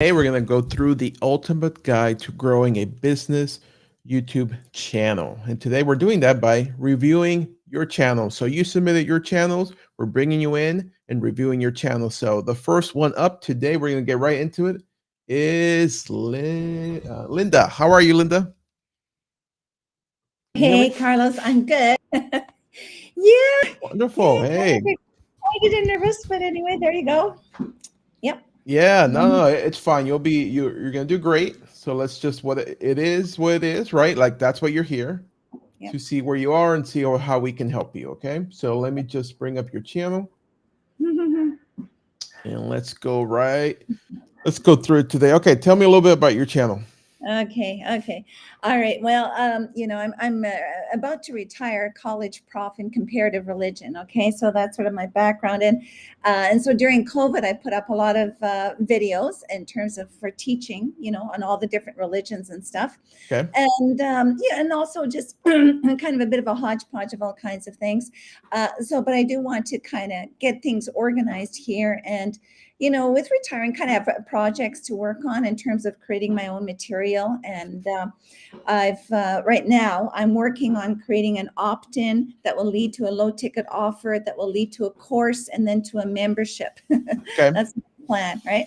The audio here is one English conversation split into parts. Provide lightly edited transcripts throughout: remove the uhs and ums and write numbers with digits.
Today, we're going to go through the ultimate guide to growing a business YouTube channel. And today, we're doing that by reviewing your channel. So, you submitted your channels, we're bringing you in and reviewing your channel. So, the first one up today, we're going to get right into it, is Linda. How are you, Linda? Can you hear me? Hey, Carlos, I'm good. Yeah, Wonderful. yeah, kind Hey. of I get nervous, but anyway, there you go. Yep. Yeah, no, Mhm. no, it's fine. You're gonna do great. So let's just what it is, right? Like that's what you're here Yep. to see where you are and see how we can help you. Okay. So let me just bring up your channel and let's go through it today. Okay, tell me a little bit about your channel. Okay, okay. All right. Well, I'm about to retire college prof in comparative religion. Okay, so that's sort of my background, and so during COVID, I put up a lot of videos in terms of for teaching, on all the different religions and stuff, Okay. and yeah, and also just kind of a bit of a hodgepodge of all kinds of things. But I do want to kind of get things organized here and with retiring, kind of have projects to work on in terms of creating my own material. And I've right now I'm working on creating an opt-in that will lead to a low-ticket offer that will lead to a course and then to a membership. Okay. That's the plan, right?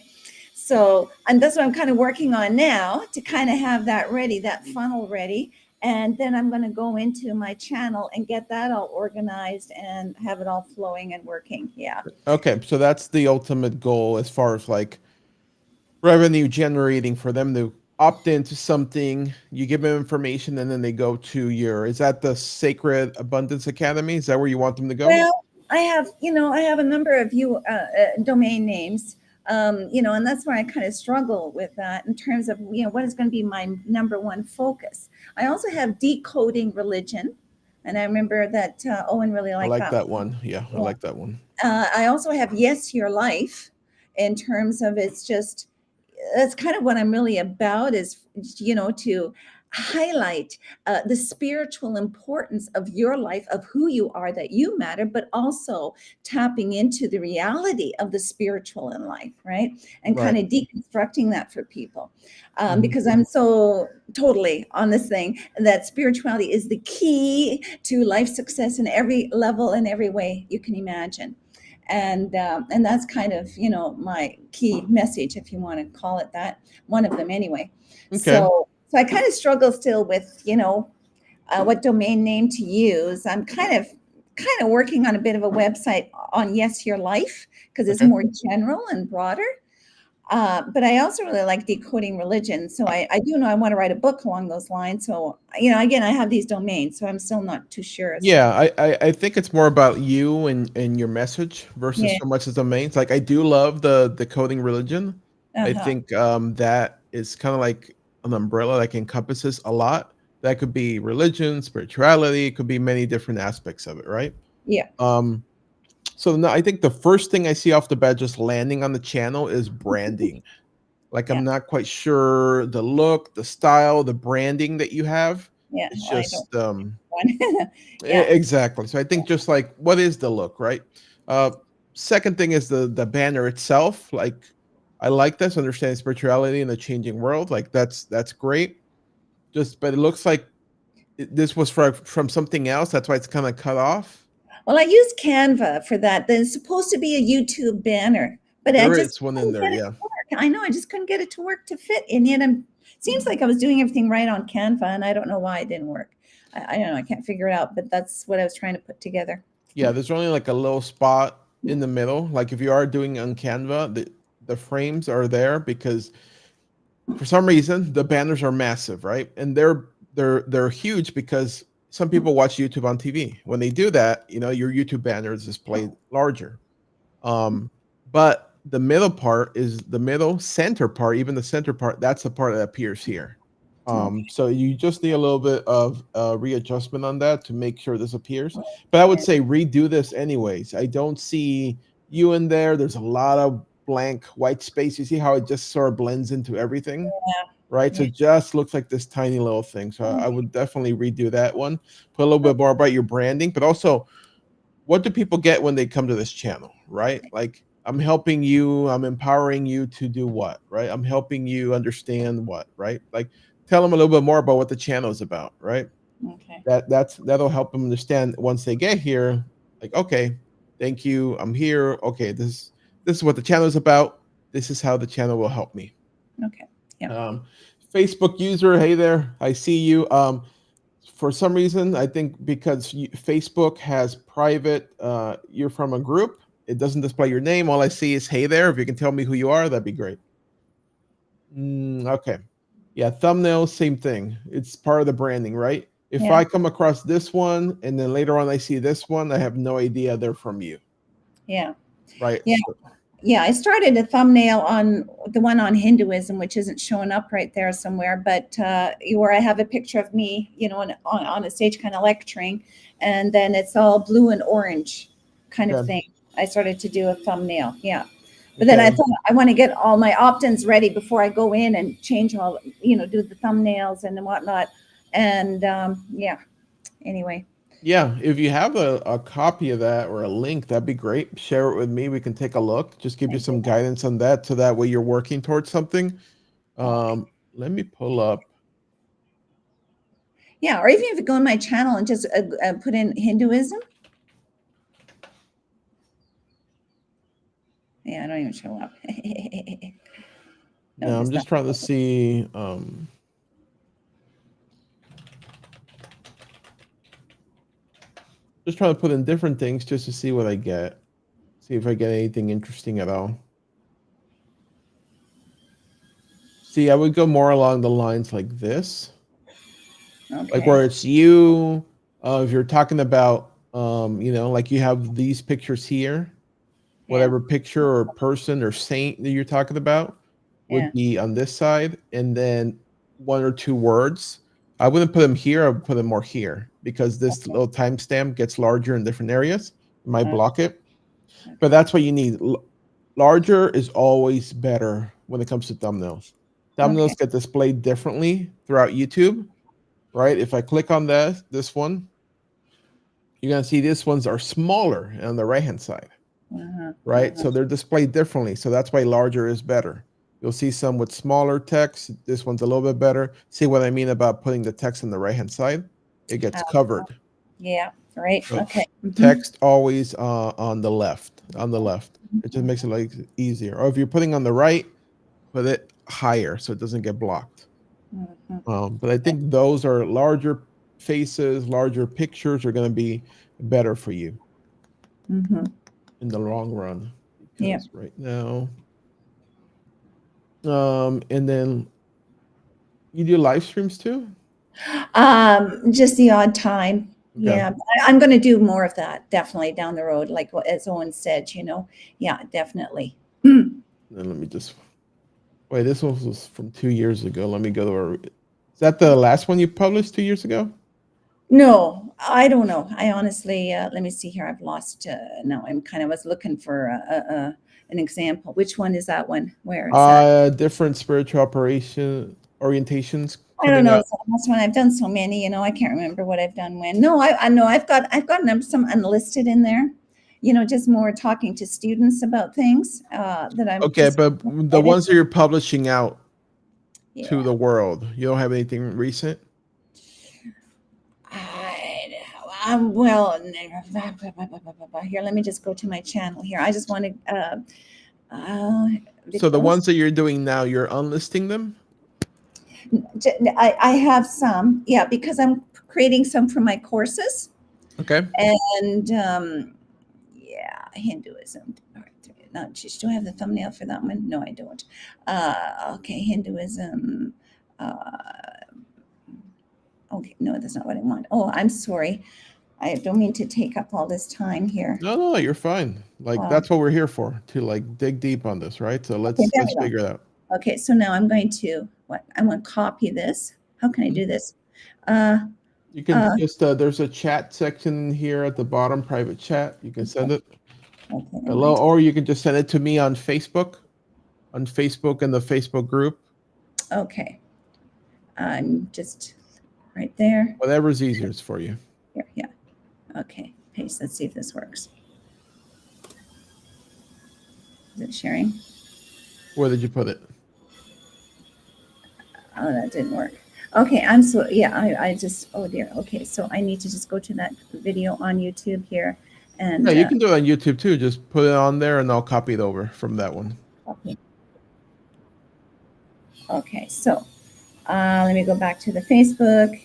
So, and that's what I'm kind of working on now to kind of have that ready, that funnel ready. And then I'm going to go into my channel and get that all organized and have it all flowing and working. Yeah. Okay. So that's the ultimate goal as far as like revenue generating for them to opt into something. You give them information and then they go to is that the Sacred Abundance Academy? Is that where you want them to go? Well, I have a number of domain names, and that's where I kind of struggle with that in terms of, what is going to be my number one focus. I also have decoding religion, and I remember that Owen really I liked like that that one. one. Yeah, I Yeah. like that one. I also have Yes, Your Life, in terms of it's just that's kind of what I'm really about is to highlight the spiritual importance of your life, of who you are, that you matter, but also tapping into the reality of the spiritual in life, right? And kind Right. of deconstructing that for people, Mhm. because I'm so totally on this thing that spirituality is the key to life success in every level and every way you can imagine. And that's kind of my key message, if you want to call it that, one of them anyway. Okay. So I kind of struggle still with what domain name to use. I'm kind of working on a bit of a website on Yes Your Life because it's Okay. more general and broader. But I also really like decoding religion. So I do know I want to write a book along those lines. So, again, I have these domains, so I'm still not too sure as to. Yeah, I think it's more about you and your message versus Yeah. so much as the mains. Like I do love the coding religion. I Uh-huh. think that is kind of like an umbrella that encompasses a lot. That could be religion, spirituality, it could be many different aspects of it, right? Yeah. Um, so no, I think the first thing I see off the bat just landing on the channel is branding. Like Yeah. I'm not quite sure the look, the style, the branding that you have. Yeah. It's Well, I don't just one. Yeah. exactly. So I think just like what is the look, right? Uh Second thing is the banner itself. Like I like this, understanding spirituality in the changing world. Like that's great. Just but it looks like this was from something else. That's why it's kind of cut off. Well, I used Canva for that. There's supposed to be a YouTube banner, but I There just is one in couldn't there, get it yeah. to work. I know I just couldn't get it to work to fit. And yet seems like I was doing everything right on Canva, and I don't know why it didn't work. I don't know. I can't figure it out, but that's what I was trying to put together. Yeah, there's only like a little spot in the middle. Like if you are doing on Canva, the frames are there because for some reason the banners are massive, right? And they're huge because some people watch YouTube on TV. When they do that, your YouTube banner is displayed larger. But the middle part is the middle center part, even the center part, that's the part that appears here. Okay. So you just need a little bit of readjustment on that to make sure this appears. But I would Yeah. say redo this anyways. I don't see you in there. There's a lot of blank white space. You see how it just sort of blends into everything, right? So Yeah. it just looks like this tiny little thing. So I Okay. would definitely redo that one. Put a little bit more about your branding, but also what do people get when they come to this channel, right? Like I'm helping you, I'm empowering you to do what, right? I'm helping you understand what, right? Like tell them a little bit more about what the channel is about, right? Okay. That'll help them understand once they get here, like, okay, thank you, I'm here. Okay, this is what the channel is about. This is how the channel will help me. Okay. Yeah. Um, Facebook user, hey there, I see you. For some reason, I think because Facebook has private, you're from a group, it doesn't display your name. All I see is hey there. If you can tell me who you are, that'd be great. Okay. Yeah, thumbnails, same thing. It's part of the branding, right? If Yeah. I come across this one and then later on I see this one, I have no idea they're from you, Yeah. right? Yeah. Yeah, I started a thumbnail on the one on Hinduism, which isn't showing up right there somewhere, but where I have a picture of me, on a stage kind of lecturing, and then it's all blue and orange kind of Okay. thing. I started to do a thumbnail. Yeah. But then I Okay. thought I want to get all my opt-ins ready before I go in and change all, do the thumbnails and whatnot. And yeah, anyway. Yeah, if you have a copy of that or a link, that'd be great. Share it with me. We can take a look. Just give you I do some that. guidance on that so that way you're working towards something. Okay. Let me pull up. Yeah, or even if you go on my channel and just put in Hinduism. Yeah, I don't even show up. No, No, I'm just not. just trying to see. Just trying to put in different things just to see what I get. See if I get anything interesting at all. See, I would go more along the lines like this, like Okay. where it's you. If you're talking about, like you have these pictures here, Yeah. whatever picture or person or saint that you're talking about would Yeah. be on this side, and then one or two words. I wouldn't put them here. I would put them more here because this Okay. little timestamp gets larger in different areas. It might Uh, block it, but okay. that's what you need. Larger is always better when it comes to thumbnails. Okay. Thumbnails get displayed differently throughout YouTube, right? If I click on this one, you're gonna see these ones are smaller on the right hand side, Uh-huh. right? Uh-huh. So they're displayed differently. So that's why larger is better. You'll see some with smaller text. This one's a little bit better. See what I mean about putting the text on the right hand side? It gets Uh, covered. yeah. Right. So Okay. text always on the left. On the left, it just makes it Mhm. like easier. Or if you're putting on the right, put it higher so it doesn't get blocked. Mhm. But I think those are larger faces, larger pictures are going to be better for you Mhm. in the long run Yeah. because right now, and then you do live streams too? Just the odd time. Okay. Yeah. I'm going to do more of that definitely down the road, like as Owen said. Yeah, definitely. Then let me just wait. This one was from 2 years ago. Let me go to is that the last one you published 2 years ago? No, I don't know. I honestly, let me see here. I've lost. No, I'm kind of was looking for an example. Which one is that one? Where exactly? Different spiritual operation orientations I don't coming know. up. So that's one I've done so many. I can't remember what I've done when. No, I know I've got some unlisted in there. Just more talking to students about things that I'm Okay, just but the excited. ones that you're publishing out to Yeah. the world, you don't have anything recent? Well, here, let me just go to my channel here. I just want to uh, So the videos. ones that you're doing now, you're unlisting them? I have some, yeah, because I'm creating some for my courses, Okay. and yeah, Hinduism. All right, no, do I have the thumbnail for that one? No, I don't. Okay, Hinduism. Uh, okay, no, that's not what I want. Oh, I'm sorry. I don't mean to take up all this time here. No, no, you're fine. Like Um, that's what we're here for, to like dig deep on this, right? So okay, there let's we go. figure it out. Okay, so now I'm going to what? I want to copy this. How can I Mhm. do this? Uh, You can uh, just there's a chat section here at the bottom, private chat. You can send okay, it. okay, I'm going Hello, to. or you can just send it to me on Facebook and the Facebook group. Okay, I'm just right there. Whatever's easiest for you. Here, yeah. Okay, paste. Let's see if this works. Is it sharing? Where did you put it? Oh, that didn't work. Okay, I'm so yeah. I just oh dear. Okay, so I need to just go to that video on YouTube here, Yeah, and you can do it on YouTube too. Just put it on there, and I'll copy it over from that one. okay. Okay, so let me go back to the Facebook,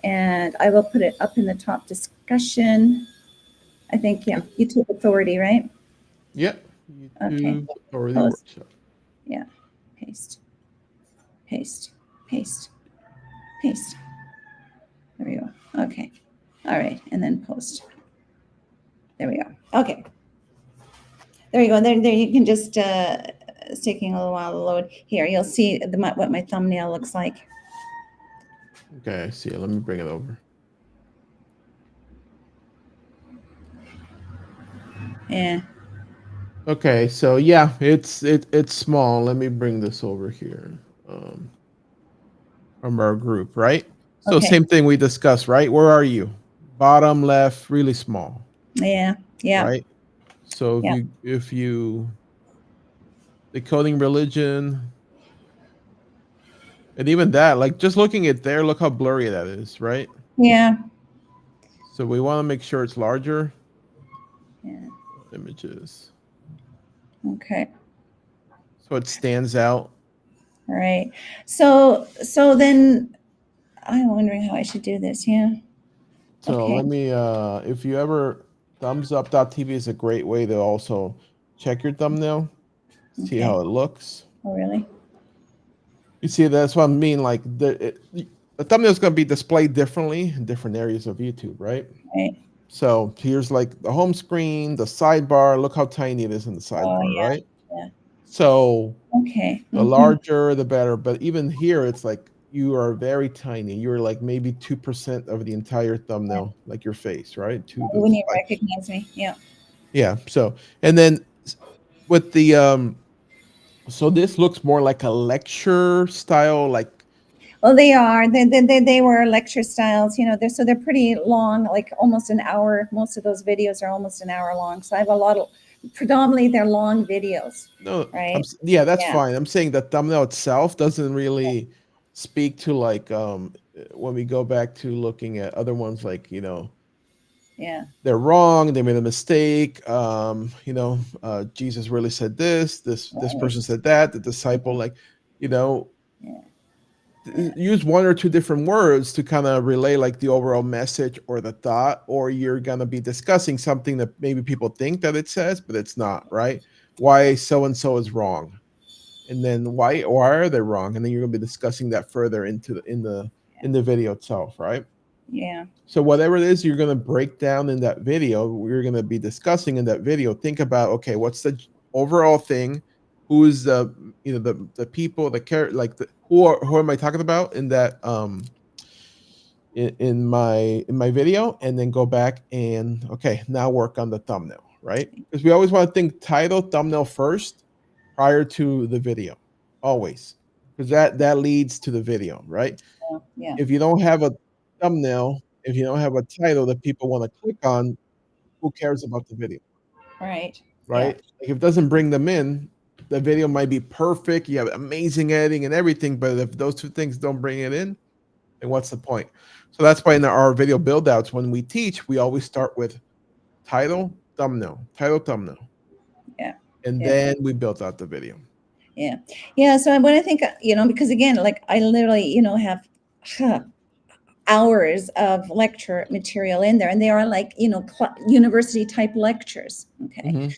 and I will put it up in the top discussion. I think yeah, Okay. YouTube Authority, right? Yep. Okay, YouTube Authority post. Workshop. Yeah, paste, paste, paste, paste. There we go. Okay, all right, and then post. There we go. Okay, there you go. There you can just. It's taking a little while to load. Here, you'll see what my thumbnail looks like. Okay, I see it. Let me bring it over. Yeah. Okay, so yeah, it's small. Let me bring this over here. Um, from our group, right? So Okay. same thing we discussed, right? Where are you? Bottom left, really small, Yeah. Yeah. right? So Yeah. if you decoding religion, and even that, like just looking at there, look how blurry that is, right? Yeah. So we want to make sure it's larger. Yeah. Images, Okay. so it stands out. All right. So then I'm wondering how I should do this. Yeah. So Okay. let me if you ever thumbs up.tv is a great way to also check your thumbnail, see Okay. how it looks. Oh, really? You see, that's what I mean. Like the thumbnail is going to be displayed differently in different areas of YouTube, right? Right. So here's like the home screen, the sidebar. Look how tiny it is in the Oh, sidebar, yeah. right? Yeah. So Okay. the Mm-hmm. larger, the better. But even here, it's like you are very tiny. You're like maybe 2% of the entire Yeah. thumbnail, like your face, right? To the When you like, recognize me. Yeah. yeah. So and then with the so this looks more like a lecture style, like Well, they are. They were lecture styles. They're pretty long, like almost an hour. Most of those videos are almost an hour long. So I have a lot of, predominantly they're long videos, no, right? yeah, that's Yeah. fine. I'm saying the thumbnail itself doesn't really speak to like when we go back to looking at other ones, like Yeah. they're wrong, they made a mistake. Jesus really said this Right. person said that, the disciple, like you know, Yeah. Yeah. use one or two different words to kind of relay like the overall message or the thought, or you're going to be discussing something that maybe people think that it says but it's not, right? Why so and so is wrong, and then why are they wrong, and then you're going to be discussing that further into in the video itself, right? Yeah. So whatever it is you're going to break down in that video, we're going to be discussing in that video, think about, okay, what's the overall thing, who's the people, the character, like who am I talking about in that in my video, and then go back and okay, now work on the thumbnail, right? Because we always want to think title, thumbnail first prior to the video, always, because that leads to the video, right? Yeah. Yeah. If you don't have a thumbnail, if you don't have a title that people want to click on, who cares about the video, Right. Yeah. right? Like if it doesn't bring them in, the video might be perfect, you have amazing editing and everything, but if those two things don't bring it in, then what's the point? So that's why in our video build outs, when we teach, we always start with title, thumbnail, Yeah. and Yeah. then we built out the video. Yeah. Yeah. So when I think, because again, like I literally, have hours of lecture material in there, and they are like university type lectures. Okay. Hmm.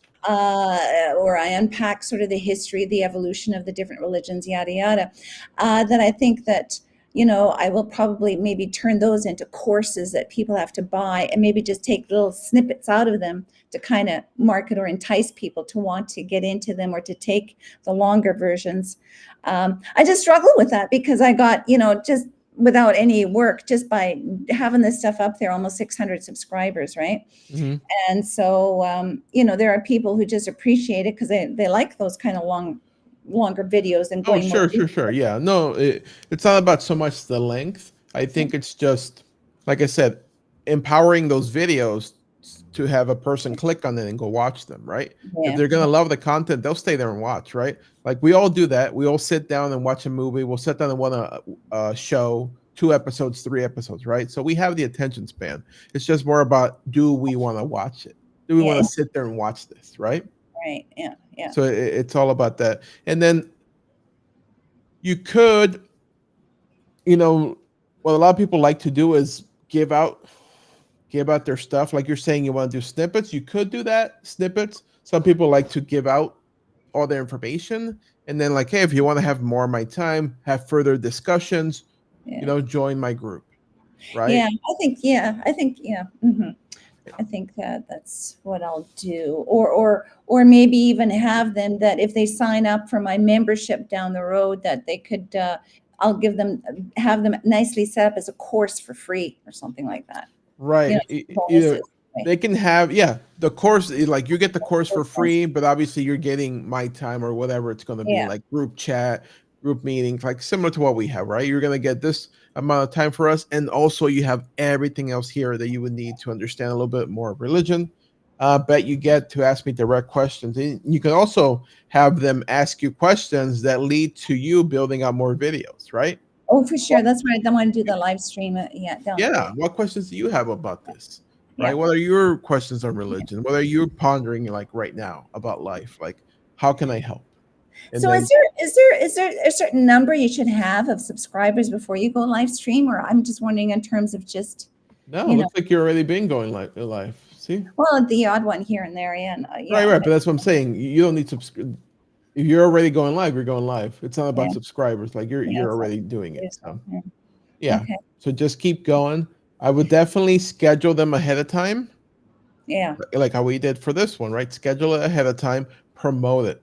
Or I unpack sort of the history, the evolution of the different religions, yada yada. That I think that I will probably maybe turn those into courses that people have to buy, and maybe just take little snippets out of them to kind of market or entice people to want to get into them, or to take the longer versions. I just struggle with that because I got just without any work, just by having this stuff up there, almost 600 subscribers, right? Hmm. And so there are people who just appreciate it because they like those kind of longer videos and Oh, going more sure, deep. sure, sure. Yeah, no, it's not about so much the length. I think it's just, like I said, empowering those videos to have a person click on it and go watch them, right? If Yeah. they're gonna love the content, they'll stay there and watch, right? Like we all do that. We all sit down and watch a movie. We'll sit down and want a show, 2 episodes, 3 episodes, right? So we have the attention span. It's just more about, do we want to watch it? Do we want Yeah. to sit there and watch this, right? Right. Yeah. Yeah. So it's all about that. And then you could, what a lot of people like to do is give out their stuff. Like you're saying, you want to do snippets. You could do that, snippets. Some people like to give out all their information, and then like, hey, if you want to have more of my time, have further discussions, Yeah. join my group, right? Yeah. I think. Yeah. I think. Yeah. Hmm. I think that that's what I'll do, or maybe even have them that if they sign up for my membership down the road, that they could. I'll give them, have them nicely set up as a course for free or something like that. You know, Right. Either bonuses. Right. they can have, yeah, the course, like you get the course for free, but obviously you're getting my time or whatever it's going to be, Yeah. like group chat, group meetings, like similar to what we have, right? You're going to get this amount of time for us. And also you have everything else here that you would need to understand a little bit more of religion. But you get to ask me direct questions. And you can also have them ask you questions that lead to you building out more videos, right? Oh, for sure. That's right. I want to do the live stream. Yeah, down the Yeah. road. What questions do you have about this? Right? Yeah. What are your questions on religion? What are you pondering like right now about life? Like, how can I help? And So then is there a certain number you should have of subscribers before you go live stream, or I'm just wondering in terms of just, no, it you know, looks like you're already been going like life. See? well, the odd one here and there, yeah, and, Right, yeah, right. But that's what I'm saying. You don't need if you're already going live, you're going live. It's not yeah, about subscribers. Like you're yeah. So already doing it. there's So yeah. yeah. Okay, So just keep going. I would definitely schedule them ahead of time, yeah, like how we did for this one, right? Schedule it ahead of time, promote it.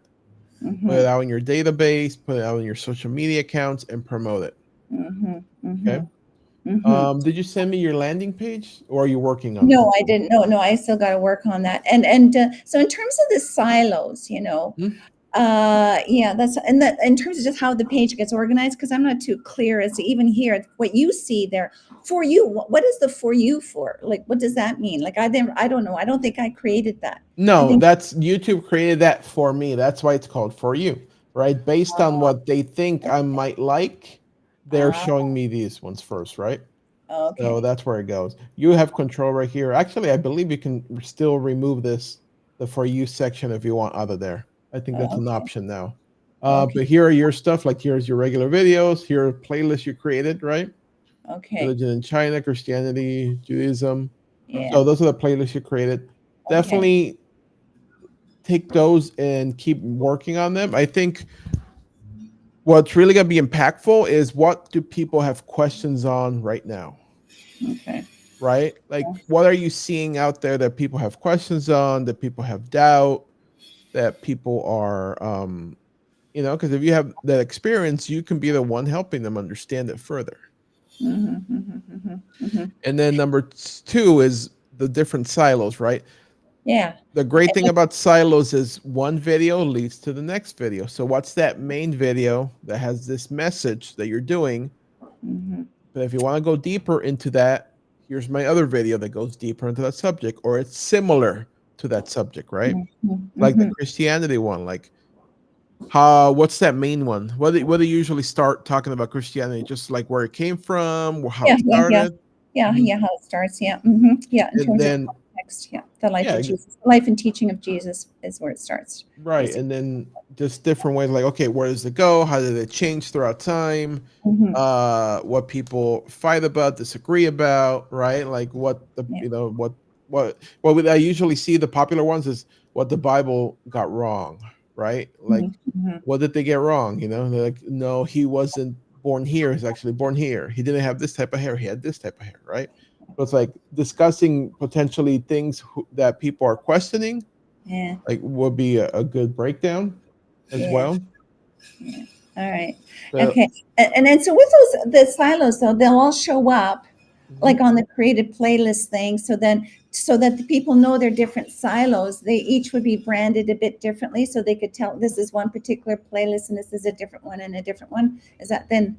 Put mm-hmm, it out in your database, put it out in your social media accounts, and promote it. mm-hmm, mm-hmm, Okay. mm-hmm. Did you send me your landing page, or are you working on it? No, I didn't. No, no, I still got to work on that. And so in terms of the silos, Hmm? yeah, that's, and that in terms of just how the page gets organized, because I'm not too clear as to even here what you see there for you. What is the for you for? Like, what does that mean? Like, I don't know. I don't think I created that. I No, think. that's YouTube created that for me. That's why it's called For You, right? Based on what they think I might like, they're uh, showing me these ones first, right? So okay. that's where it goes. You have control right here. Actually, I believe you can still remove the For You section if you want out of there. I think that's an Okay. option now. Okay. But here are your stuff. Like here's your regular videos. Here are playlists you created, right? Okay. Religion in China, Christianity, Judaism. Yeah. So those are the playlists you created. Okay. Definitely take those and keep working on them. I think what's really going to be impactful is, what do people have questions on right now? Okay. Right? Like, what are you seeing out there that people have questions on, that people have doubt, that people are, because if you have that experience, you can be the one helping them understand it further. Mm-hmm, mm-hmm, mm-hmm, mm-hmm. And then number two is the different silos, right? Yeah. The great thing about silos is one video leads to the next video. So what's that main video that has this message that you're doing? Mm-hmm, But if you want to go deeper into that, here's my other video that goes deeper into that subject, or it's similar to that subject, right? mm-hmm, Like the mm-hmm. Christianity one, like what's that main one? What do you usually start talking about Christianity? Just like where it came from, or how Yeah, it yeah, yeah, started. yeah, Mhm. yeah. How it starts, yeah, hmm, yeah. In And terms of then context, yeah, the life yeah, of Jesus, the life and teaching of Jesus is where it starts, right. basically. And then just different ways, like, okay, where does it go? How did it change throughout time? Hmm. What people fight about, disagree about, right? Like what the, Yeah. I usually see the popular ones is what the Bible got wrong, right? Like, Mm-hmm. what did they get wrong? They're like, no, he wasn't born here. He's actually born here. He didn't have this type of hair. He had this type of hair, right? So it's like discussing potentially things that people are questioning, Yeah. like would be a good breakdown as Yeah. well. Yeah. All right. But Okay. And then so with the silos though, they'll all show up mhm. like on the created playlist thing. So then, so that the people know they're different silos, they each would be branded a bit differently, so they could tell this is one particular playlist and this is a different one and a different one. Is that then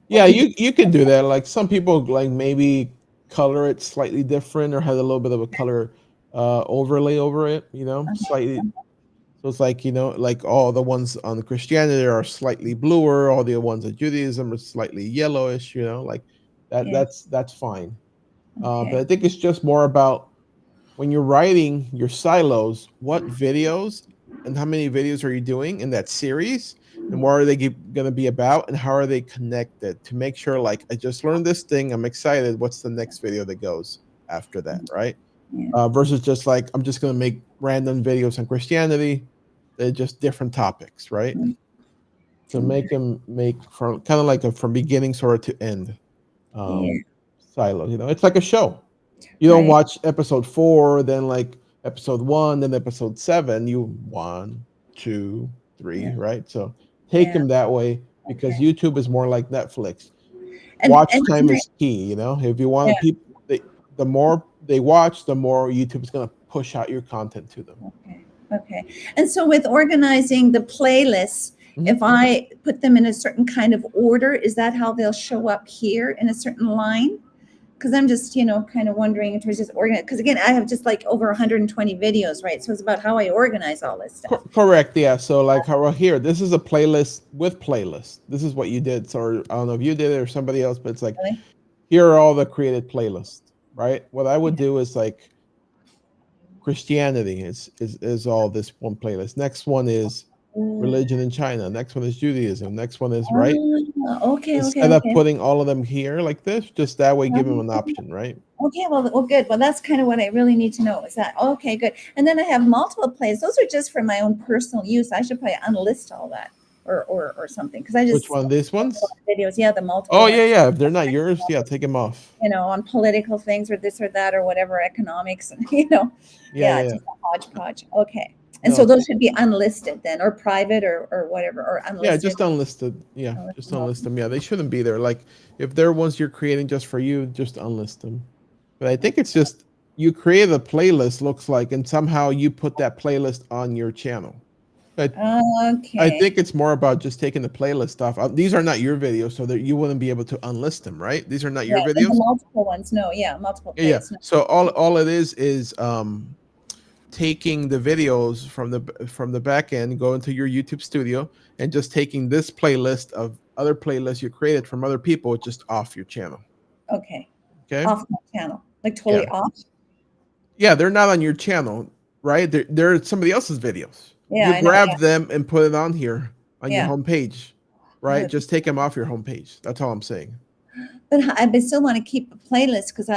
Yeah, what you do? you can do that. Like some people like maybe color it slightly different or have a little bit of a color overlay over it, slightly. So it's like, like all the ones on Christianity are slightly bluer, all the ones on Judaism are slightly yellowish, like that. Yeah. That's fine. But Okay. I think it's just more about when you're writing your silos, what videos and how many videos are you doing in that series, and what are they going to be about, and how are they connected, to make sure, like, I just learned this thing, I'm excited, what's the next video that goes after that, right? Yeah. Versus just like, I'm just going to make random videos on Christianity. They're just different topics, right? So make them make from kind of like a from beginning sort of to end Yeah. silo. It's like a show. You don't Right. watch episode 4, then like episode 1, then episode 7. You 1, 2, 3, Yeah. right? So take Yeah. them that way, because Okay. YouTube is more like Netflix. And Watch time is key. If you yeah. want people, the more they watch, the more YouTube is going to push out your content to them. Okay. Okay. And so with organizing the playlists, if Mhm. I put them in a certain kind of order, is that how they'll show up here in a certain line? Because I'm just, kind of wondering in terms of organize. Because again, I have just like over 120 videos, right? So it's about how I organize all this stuff. Correct, yeah. So like how here, this is a playlist with playlist. This is what you did. So I don't know if you did it or somebody else, but it's like, Really? here are all the created playlists, right? What I would do is like Christianity is all this one playlist. Next one is Mm. religion in China. Next one is Judaism. Next one is, right. Okay, okay, Instead of okay. putting all of them here like this, just that way, give them an option, right? Okay, well, good. Well, that's kind of what I really need to know is that, okay, good. And then I have multiple plays. Those are just for my own personal use. I should probably unlist all that or something because I Which just one? These ones? videos. Yeah, the multiple Oh yeah, ones, yeah. If they're not yours, yeah, take them off. on political things or this or that or whatever, economics, and, Yeah, yeah, yeah, yeah. just a hodgepodge. Okay. And so No, those should be unlisted then or private or whatever or yeah, unlisted. just unlisted. Yeah, Unlist just them all. unlist them. Yeah, they shouldn't be there. Like if they're ones you're creating just for you, just unlist them. But I think it's just you create a playlist, looks like, and somehow you put that playlist on your channel. But I Okay. think it's more about just taking the playlist off. These are not your videos, so that you wouldn't be able to unlist them, right? These are not your Right. And the videos. multiple ones, no, yeah, multiple Yeah, yeah. plays. No. So all it is taking the videos from the back end, go into your YouTube studio, and just taking this playlist of other playlists you created from other people just off your channel. Okay. Okay. Off my channel. Like Yeah. totally off. Yeah, they're not on your channel, right? They're somebody else's videos. Yeah, You I know. Yeah. grab them and put it on here on your Yeah. homepage, right? But, Just take them off your homepage. That's all I'm saying. but I still want to keep a playlist because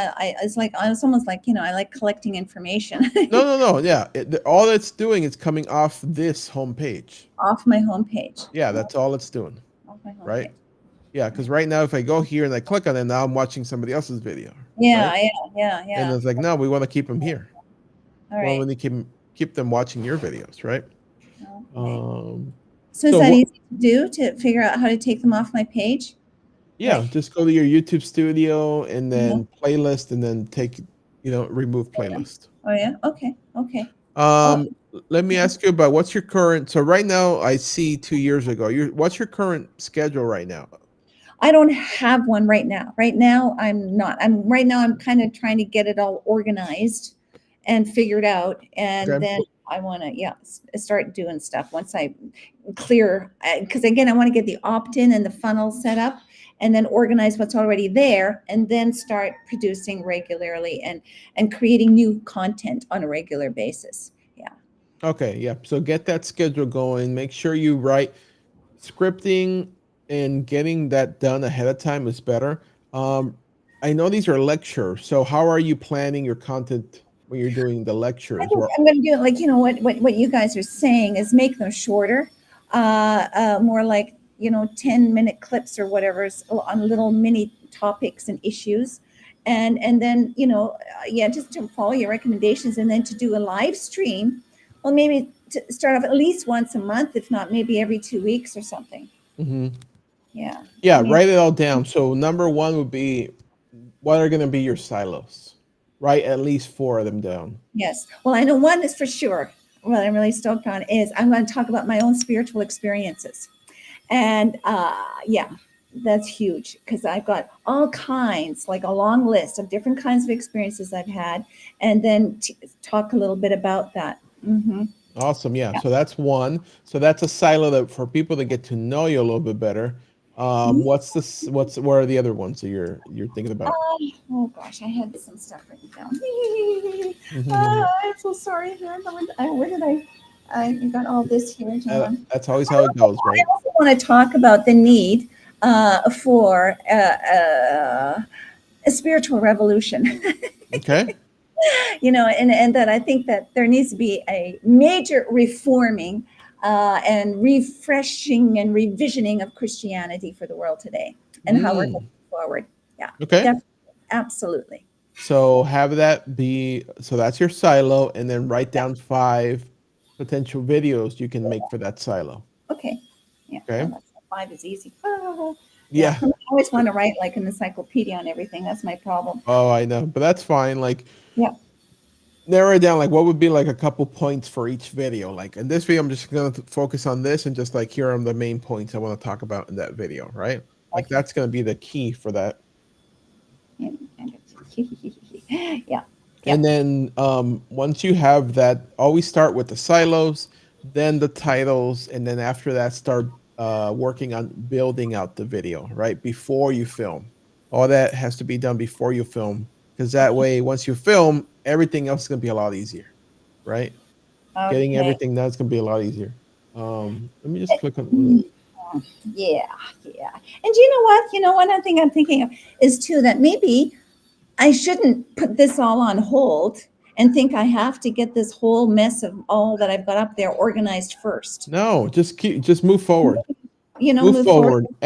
it's like it's almost like I like collecting information No, no, no. Yeah, all it's doing is coming off this homepage. off my homepage. Yeah, that's all it's doing, Off my right? homepage. Yeah, because right now, if I go here and I click on it, now I'm watching somebody else's video, right? Yeah, yeah, yeah, And yeah. it's like, no, we want to keep them here. All Well, right. when they keep them watching your videos, right? Okay. Um, So is so that what? easy to do to figure out how to take them off my page? Yeah, Like, just go to your YouTube studio and uh-huh. then playlist, and then remove Yeah. playlist. Oh yeah. Okay. Okay. Oh, Um, Let me yeah. ask you about what's your current. So right now, I see 2 years ago. What's your current schedule right now? I don't have one right now. Right now, I'm not. I'm kind of trying to get it all organized and figured out, and Okay. then I want to, yeah, start doing stuff once I clear. Because again, I want to get the opt-in and the funnel set up, and then organize what's already there, and then start producing regularly and creating new content on a regular basis. Yeah. Okay. Yeah. So get that schedule going. Make sure you write scripting, and getting that done ahead of time is better. Um, I know these are lectures, so how are you planning your content when you're doing the I lectures? think Or I'm going to do it like what you guys are saying is make them shorter, more like 10-minute clips or whatever on little mini topics and issues, and then yeah, just to follow your recommendations and then to do a live stream. Well, maybe to start off at least once a month, if not maybe every 2 weeks or something. Mhm. Yeah, I Yeah, mean, write it all down. So number one would be, what are going to be your silos? Write at least 4 of them down. yes. Well, I know one is for sure. What I'm really stoked on is I'm going to talk about my own spiritual experiences. And yeah. That's huge because I've got all kinds, like a long list of different kinds of experiences I've had, and then talk a little bit about that. Awesome. Yeah. Yeah. So that's one. So that's a silo that for people to get to know you a little bit better. What's this? Where are the other ones that you're thinking about? Oh gosh, I had some stuff written down. Mhm. I'm so sorry. Where did I got all this here, John. That's always how it goes, I right? also want to talk about the need for a spiritual revolution. Okay. And that I think that there needs to be a major reforming and refreshing and revisioning of Christianity for the world today and how we're going Mm. forward. Yeah, Okay. definitely, absolutely. So have that be, so that's your silo, and then write down 5 potential videos you can make for that silo. Okay. Yeah. Well, Okay. that's 5 is easy. Yeah. Yeah. I always want to write like an encyclopedia on everything. That's my problem. Oh, I know, but that's fine. Like, Yeah. narrow it down. Like, what would be like a couple points for each video? Like, in this video, I'm just going to focus on this and just like, here are the main points I want to talk about in that video, right? Like, Okay. that's going to be the key for that. Yeah. Yeah. And then once you have that, always start with the silos, then the titles, and then after that, start working on building out the video, right? Before you film. All that has to be done before you film, because that Okay. way, once you film, everything else is going to be a lot easier, right? Getting Okay. everything done is going to be a lot easier. Let me just click on one of Mm, these. yeah. Yeah. And you know what? One other thing I'm thinking of is too that maybe I shouldn't put this all on hold and think I have to get this whole mess of all that I've got up there organized first. No, just move forward. Move Move forward. forward.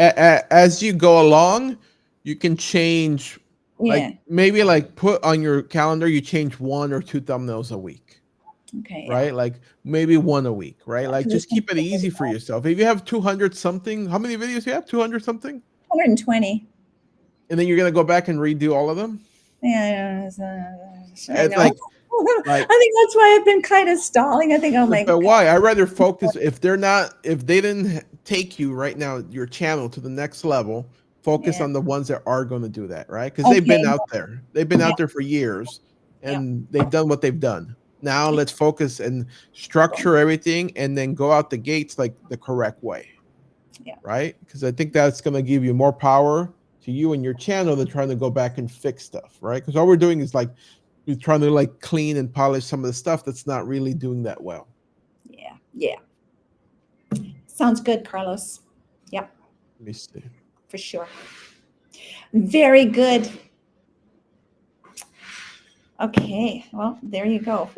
As you go along, you can change, like Yeah. maybe like put on your calendar, you change 1 or 2 thumbnails a week, Okay. Yeah. right? Like maybe one a week, right? Yeah. Like 'Cause it's just keep it easy for yourself. If you have 200 something, how many videos you have? 200 something? 120. And then you're gonna go back and redo all of them? Yeah. I It's know. like I think that's why I've been kind of stalling. I think I'll make. but why? I rather focus if they didn't take you right now, your channel to the next level, focus Yeah. on the ones that are going to do that, right? Because they've been Okay. out there. They've been Yeah. out there for years Yeah. and they've done what they've done. Now let's focus and structure everything and then go out the gates like the correct way, Yeah. right? Because I think that's going to give you more power to you and your channel than trying to go back and fix stuff, right? Because all we're doing is like we're trying to like clean and polish some of the stuff that's not really doing that well. Yeah. Yeah. Sounds good, Carlos. Yeah, Let me see. for sure. Very good. Okay. Well, there you go.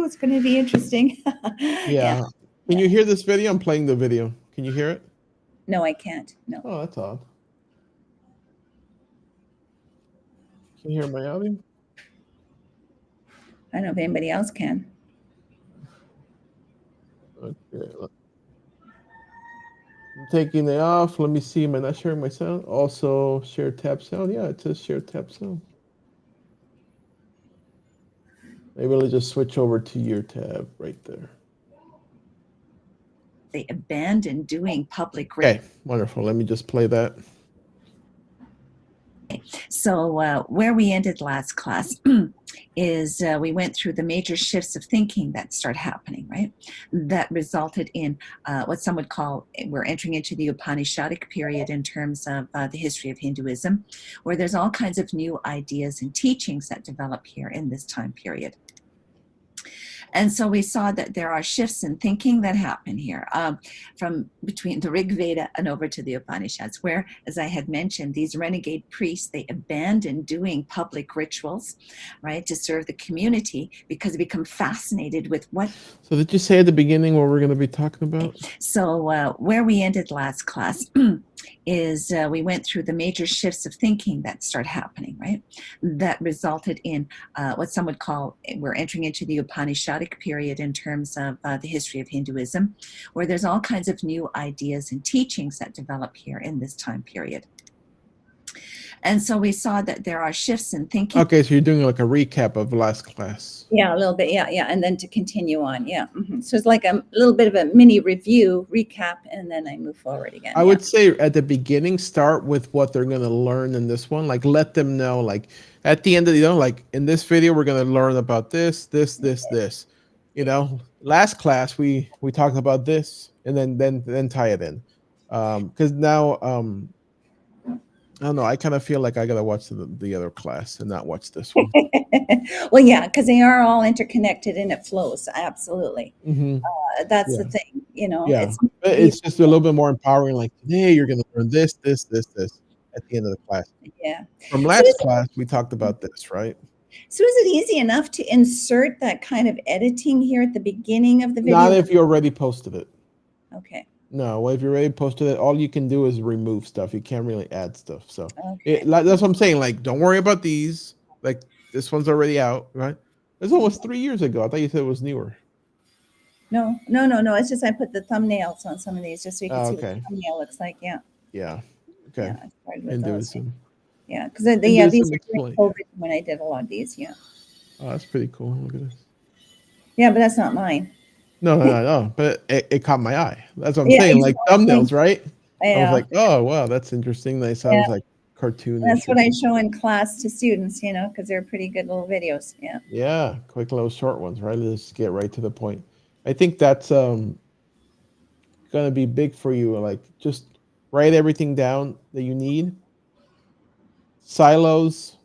It's going to be interesting. Yeah. Yeah. Can Yeah. you hear this video? I'm playing the video. Can you hear it? No, I can't. No. Oh, that's odd. Can you hear my audio? I don't know if anybody else can. Okay. I'm taking it off. Let me see. Am I not sharing my sound? Also, share tab sound. Yeah, it says share tab sound. Maybe I'll just switch over to your tab right there. They abandoned doing public. Okay, wonderful. Let me just play that. So where we ended last class is we went through the major shifts of thinking that start happening, right? That resulted in what some would call, we're entering into the Upanishadic period in terms of the history of Hinduism, where there's all kinds of new ideas and teachings that develop here in this time period. And so we saw that there are shifts in thinking that happen here from between the Rig Veda and over to the Upanishads, where, as I had mentioned, these renegade priests, they abandon doing public rituals, right, to serve the community because they become fascinated with what. So did you say at the beginning what we're going to be talking about? So where we ended last class is we went through the major shifts of thinking that start happening, right? That resulted in what some would call, we're entering into the Upanishadic period in terms of the history of Hinduism, where there's all kinds of new ideas and teachings that develop here in this time period. And so we saw that there are shifts in thinking. Okay, so you're doing like a recap of last class. Yeah, a little bit. Yeah, yeah. And then to continue on. Yeah. So it's like a little bit of a mini review, recap, and then I move forward again. I Yeah. would say at the beginning, start with what they're going to learn in this one. Like, let them know, like, at the end of the, like, in this video, we're going to learn about this. Last class, we talked about this, and then tie it in. Because now, I don't know, I kind of feel like I got to watch the other class and not watch this one. Well, yeah, because they are all interconnected and it flows. Absolutely. Mm-hmm. That's the Yeah. thing. Yeah. It's It's just a little bit more empowering. Like, today, you're going to learn this at the end of the class. yeah. From So last class, we talked about this, right? so is it easy enough to insert that kind of editing here at the beginning of the Not video? if you already posted it. Okay. No, well, if you already posted it, all you can do is remove stuff. You can't really add stuff. So Okay. that's what I'm saying. Like, don't worry about these. Like, this one's already out, right? It's almost 3 years ago. I thought you said it was newer. No. It's just I put the thumbnails on some of these just so you can Oh, see what the okay. thumbnail looks like. Yeah. Yeah. Okay. Yeah. I started with those. Hinduism. Yeah. Because these Hinduism are during explain. COVID when I did a lot of these. Yeah. Oh, that's pretty cool. Look at this. Yeah, but that's not mine. No. But it caught my eye. That's what I'm Yeah, saying. Like exactly. thumbnails, right? I was Yeah. like, oh wow, that's interesting. They Yeah. sounds like cartoonish That's or what I something. show in class to students, because they're pretty good little videos. Yeah. Yeah, quick little short ones, right? Let's get right to the point. I think that's gonna be big for you. Like just write everything down that you need. Silos,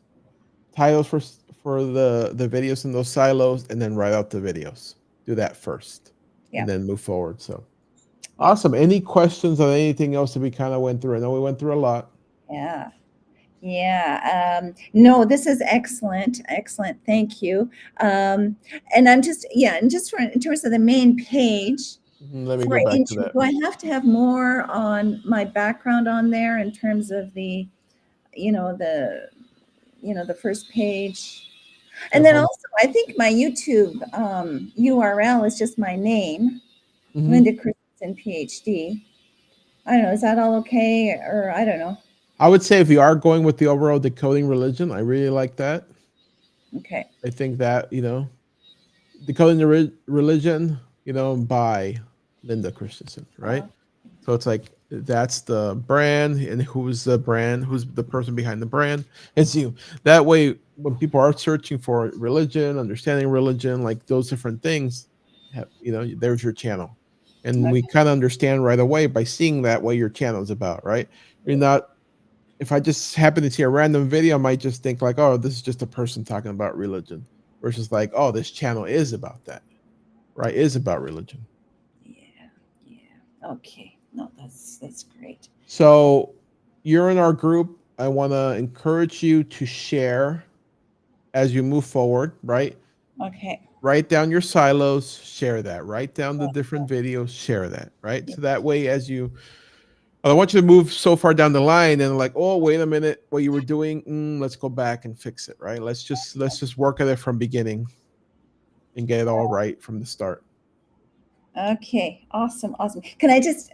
titles for the videos in those silos, and then write out the videos. Do that first, Yeah. and then move forward. So Yeah. awesome. Any questions on anything else that we kind of went through? I know we went through a lot. Yeah. Yeah. No, this is excellent. Excellent. Thank you. And I'm just, and just in terms of the main page Let me for go back to YouTube, that. do I have to have more on my background on there in terms of the, you know, the, the first page? And then Sure. also, I think my YouTube URL is just my name, Mm-hmm. Linda Christensen, PhD. I don't know. Is that all okay? Or I don't know. I would say if you are going with the overall decoding religion, I really like that. Okay. I think that decoding the religion, by Linda Christensen, right? Uh, So it's like that's the brand, and who's the brand, who's the person behind the brand. It's you. That way, when people are searching for religion, understanding religion, like those different things, there's your channel, and we okay. kind of understand right away by seeing that what your channel is about, right? You're not. If I just happen to see a random video, I might just think like, oh, this is just a person talking about religion, versus like, oh, this channel is about that, right? Is about religion. Yeah. Yeah. Okay. No, that's great. So you're in our group. I want to encourage you to share as you move forward, right? Okay. Write down your silos, share that. Write down the different videos, share that, right? Yeah. So that way, I don't want you to move so far down the line and like, oh, wait a minute, what you were doing, let's go back and fix it, right? Let's just work at it from beginning and get it all right from the start. Okay. Awesome. Awesome. Can I just,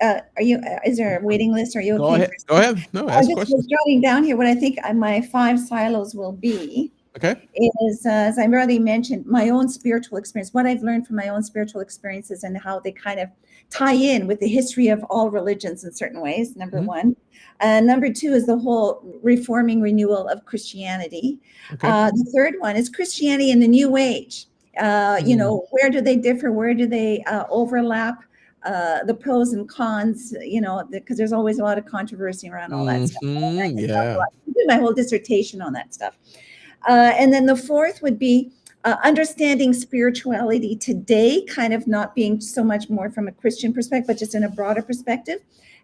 is there a waiting list? Are you Go okay for ahead. Go ahead. No, I ask just was questions. jotting down here what I think my 5 silos will be. Okay. Is, as I already mentioned, my own spiritual experience, what I've learned from my own spiritual experiences and how they kind of tie in with the history of all religions in certain ways, number Mhm. one. Number two is the whole reforming renewal of Christianity. Okay. The third one is Christianity in the New Age. Mhm. Where do they differ? Where do they overlap? The pros and cons, because there's always a lot of controversy around all that stuff. I can talk a Yeah. lot. I did my whole dissertation on that stuff. And then the fourth would be understanding spirituality today, kind of not being so much more from a Christian perspective, but just in a broader perspective.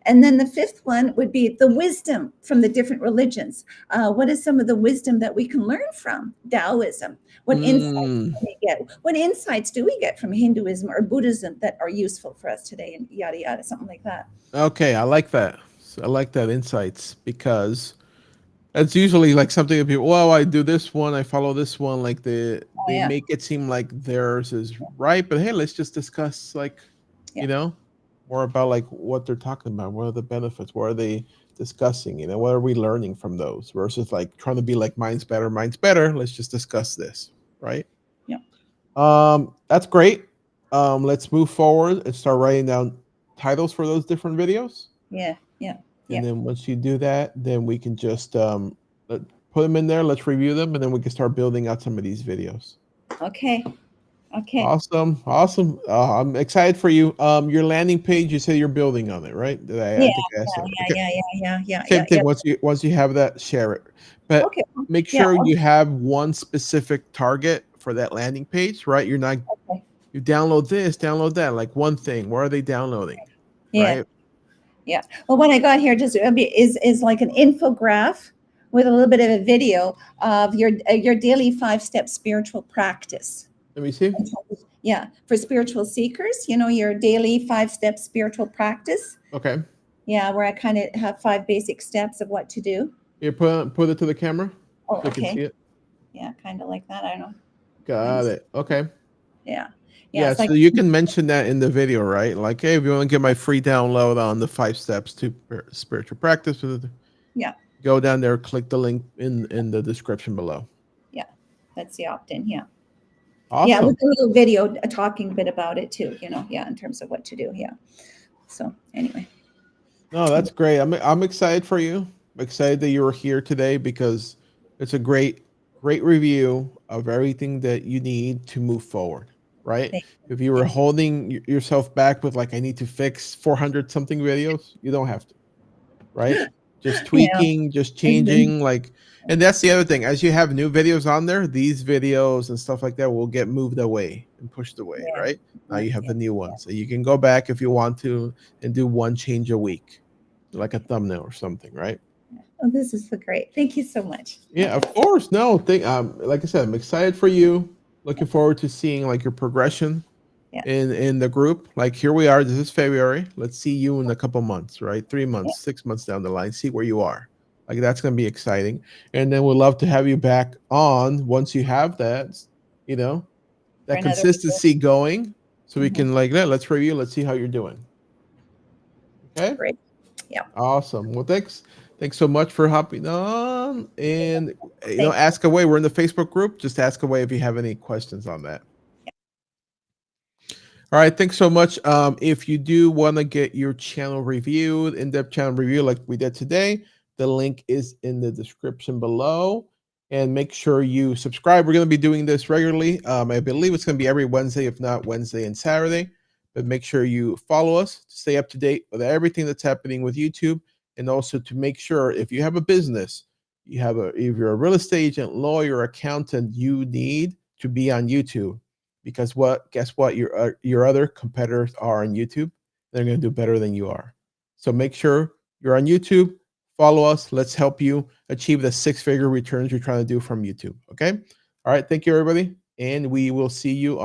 And then the fifth one would be the wisdom from the different religions. What is some of the wisdom that we can learn from Taoism? What insights Mm. can we get? What insights do we get from Hinduism or Buddhism that are useful for us today? And yada yada, something like that. Okay, I like that. I like that insights because that's usually like something that people, well, I do this one, I follow this one, like Oh they yeah, make it seem like theirs is right, but hey, let's just discuss like, yeah, you know, more about like what they're talking about, what are the benefits, what are they discussing, you know, what are we learning from those versus like trying to be like mine's better, mine's better. Let's just discuss this, right? Yeah. That's great. Let's move forward and start writing down titles for those different videos. Yeah. Yeah. And Yeah. then once you do that, then we can just put them in there. Let's review them, and then we can start building out some of these videos. Okay. Okay. Awesome, awesome. I'm excited for you. Your landing page, you say you're building on it, right? Yeah. I think I asked Yeah. that. Yeah. Okay. Yeah. Yeah. Yeah. Yeah. Yeah. Same Yeah. thing. Once you have that, share it. But Okay. make Yeah. sure you have one specific target for that landing page, right? You're not Okay. you download this, download that, like one thing. What are they downloading? Yeah. Right? Yeah. Well, what I got here just is like an infograph with a little bit of a video of your daily 5-step spiritual practice. Let me see. Yeah, for spiritual seekers, your daily 5-step spiritual practice. Okay. Yeah, where I kind of have 5 basic steps of what to do. You put it to the camera Oh, so you can okay. see it. Yeah, kind of like that. I don't know. Got it. Okay. Yeah. Yeah, Yeah, it's like so you can mention that in the video, right? Like, hey, if you want to get my free download on the 5 steps to spiritual practice, yeah, go down there, click the link in the description below. yeah. That's the opt-in. Yeah. Yeah, Awesome. with a little video talking a bit about it too, yeah, in terms of what to do. Yeah. So anyway. No, that's great. I'm excited for you. I'm excited that you were here today because it's a great review of everything that you need to move forward, right? Thank If you were Yeah. holding yourself back with like I need to fix 400 something videos, you don't have to, right? Just Yeah. tweaking, just Mhm. changing like and that's the other thing. As you have new videos on there, these videos and stuff like that will get moved away and pushed away, Yeah. right? Now you have Yeah. the new ones. So you can go back if you want to and do one change a week, like a thumbnail or something, right? Oh, this is so great. Thank you so much. Yeah, of course. No, like I said, I'm excited for you. Looking forward to seeing like your progression Yeah. in the group. Like here we are. This is February. Let's see you in a couple months, right? 3 months, 6 months down the line. See where you are. Like that's gonna be exciting. And then we'd love to have you back on once you have that, you know, For that another consistency going, so we Mhm. can like let's review. Let's see how you're doing. Okay. Great. Yeah. Awesome. Well, thanks so much for hopping on and Thank ask away. We're in the Facebook group. Just ask away if you have any questions on that. All right, thanks so much. If you do want to get your channel reviewed, in-depth channel review like we did today, the link is in the description below. And make sure you subscribe. We're going to be doing this regularly. I believe it's going to be every Wednesday, if not Wednesday and Saturday. But make sure you follow us to stay up to date with everything that's happening with YouTube. And also to make sure if you have a business, if you're a real estate agent, lawyer, accountant, you need to be on YouTube. Because guess what? Your other competitors are on YouTube. They're going to do better than you are. So make sure you're on YouTube. Follow us. Let's help you achieve the 6-figure returns you're trying to do from YouTube. Okay. All right. Thank you, everybody. And we will see you on